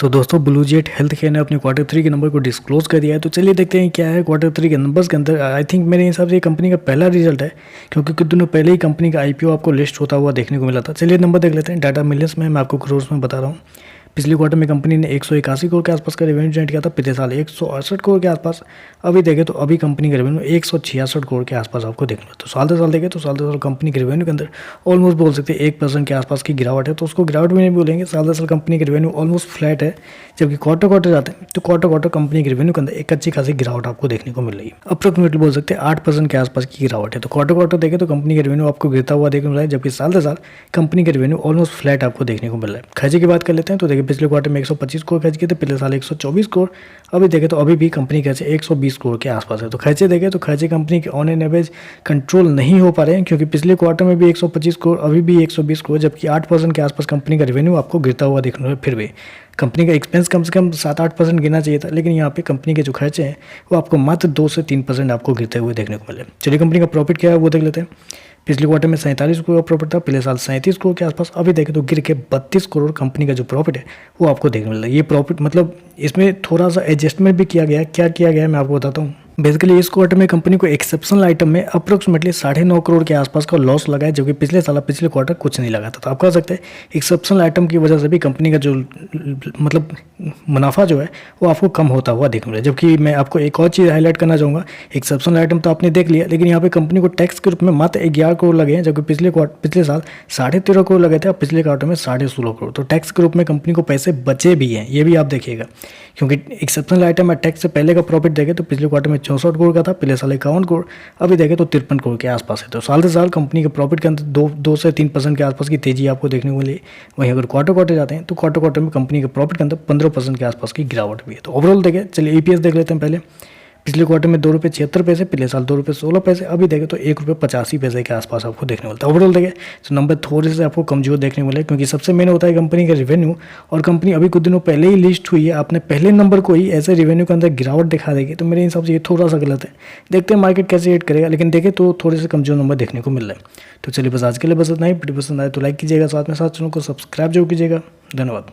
तो दोस्तों blue jet health care ने अपने क्वार्टर 3 के नंबर को डिस्क्लोज कर दिया है। तो चलिए देखते हैं क्या है क्वार्टर 3 के नंबर्स के अंदर। आई थिंक मेरे हिसाब से ये कंपनी का पहला रिजल्ट है, क्योंकि कुछ दिनों पहले ही कंपनी का आईपीओ आपको लिस्ट होता हुआ देखने को मिला था। चलिए नंबर देख लेते हैं। डाटा मिलियंस में, मैं आपको करोड़ में बता रहा हूँ। पिछले क्वार्टर में कंपनी ने 181 करोड़ के आसपास का रेवेन्यू जनरेट किया था, पिछले साल 168 करोड़ के आसपास। अभी देखें तो अभी कंपनी का रेवेन्यू 166 करोड़ के आसपास आपको देखना है। तो साल दर साल देखें तो साल दर साल कंपनी के रेवेन्यू के अंदर ऑलमोस्ट बोल सकते हैं 1% के आसपास की गिरावट है। तो उसको गिरावट भी नहीं बोलेंगे, साल दर साल कंपनी के रेवेन्यू ऑलमोस्ट फ्लैट है। जबकि क्वार्टर क्वार्टर जाते हैं तो क्वार्टर क्वार्टर कंपनी के रेवेन्यू के अंदर एक अच्छी खासी गिरावट आपको देखने को मिल रही है। अप्रोक्सीमेटली बोल सकते हैं 8% के आसपास की गिरावट है। तो क्वार्टर क्वार्टर देखें तो कंपनी के रेवेन्यू आपको गिरता हुआ देखने को मिल रहा है, जबकि साल दर साल कंपनी के रेवेन्यू ऑलमोस्ट फ्लैट आपको देखने को मिल रहा है। खर्चे की बात कर लेते हैं तो देखिए पिछले क्वार्टर में 125 करोड़ खर्च किए थे, पिछले साल 124 करोड़। अभी देखें तो अभी भी कंपनी के खर्चे 120 करोड़ के आसपास है। तो खर्चे देखें तो खर्चे कंपनी के ऑन एन एवरेज कंट्रोल नहीं हो पा रहे हैं, क्योंकि पिछले क्वार्टर में भी 125 करोड़, अभी भी 120 करोड़, जबकि 8% के आसपास कंपनी का रेवेन्यू आपको गिरता हुआ देखने को मिल रहा है। फिर भी कंपनी का एक्सपेंस कम से कम 7-8% गिरना चाहिए था, लेकिन यहाँ पे कंपनी के जो खर्चे हैं वो आपको मात्र 2 से 3% आपको गिरते हुए देखने को मिले। चलिए कंपनी का प्रॉफिट क्या है वो देख लेते हैं। पिछले क्वार्टर में 47 करोड़ का प्रॉफिट था, पिछले साल 37 करोड़ के आसपास। अभी देखें तो गिर के 32 करोड़ कंपनी का जो प्रॉफिट है वो आपको देखने मिल रहा है। ये प्रॉफिट मतलब इसमें थोड़ा सा एडजस्टमेंट भी किया गया है। क्या किया गया है मैं आपको बताता हूँ। बेसिकली इस क्वार्टर में कंपनी को एक्सेप्शनल आइटम में अप्रोक्सीमेटली 9.5 करोड़ के आसपास का लॉस लगा है, जबकि पिछले साल पिछले क्वार्टर कुछ नहीं लगा था। तो आप कह सकते हैं एक्सेप्शनल आइटम की वजह से भी कंपनी का जो मतलब मुनाफा जो है वो आपको कम होता हुआ देखने मिला। जबकि मैं आपको एक और चीज़ हाईलाइट करना चाहूँगा, एक्सेप्शनल आइटम तो आपने देख लिया, लेकिन यहाँ पे कंपनी को टैक्स के रूप में मात्र 11 करोड़ लगे हैं, जबकि पिछले साल 13.5 करोड़ लगे थे और पिछले क्वार्टर में 16.5 करोड़। तो टैक्स के रूप में कंपनी को पैसे बचे भी हैं, ये भी आप देखिएगा, क्योंकि एक्सेप्शनल आइटम है टैक्स से पहले का प्रॉफिट देखें तो पिछले क्वार्टर में 64 करोड़ का था, पिछले साल 51 करोड़, अभी देखें तो 53 करोड़ के आसपास है। तो साल से साल कंपनी के प्रॉफिट के अंदर 2 से 3% के आसपास की तेजी आपको देखने को मिली। वहीं अगर क्वार्टर क्वार्टर जाते हैं तो क्वार्टर क्वार्टर में कंपनी के प्रॉफिट के अंदर 15% के आसपास की गिरावट भी है। तो ओवरऑल देखें, चलिए ईपीएस देख लेते हैं पहले। पिछले क्वार्टर में ₹2.76, पिछले साल ₹2.16, अभी देखें तो ₹1.85 के आसपास आपको देखने मिलता है। ओवरऑल देखें तो नंबर थोड़े से आपको कमजोर देखने मिले, क्योंकि सबसे मेन होता है कंपनी का रेवेन्यू, और कंपनी अभी कुछ दिनों पहले ही लिस्ट हुई है, आपने पहले नंबर को ही ऐसे रेवेन्यू के अंदर गिरावट दिखा देगी। तो मेरे हिसाब से ये थोड़ा सा गलत है। देखते हैं मार्केट कैसे रेट करेगा, लेकिन देखें तो थोड़े से कमजोर नंबर देखने को मिल रहे हैं। तो चलिए बस आज के लिए बस इतना ही। वीडियो पसंद आए तो लाइक कीजिएगा, साथ में साथ चैनल को सब्सक्राइब जरूर कीजिएगा। धन्यवाद।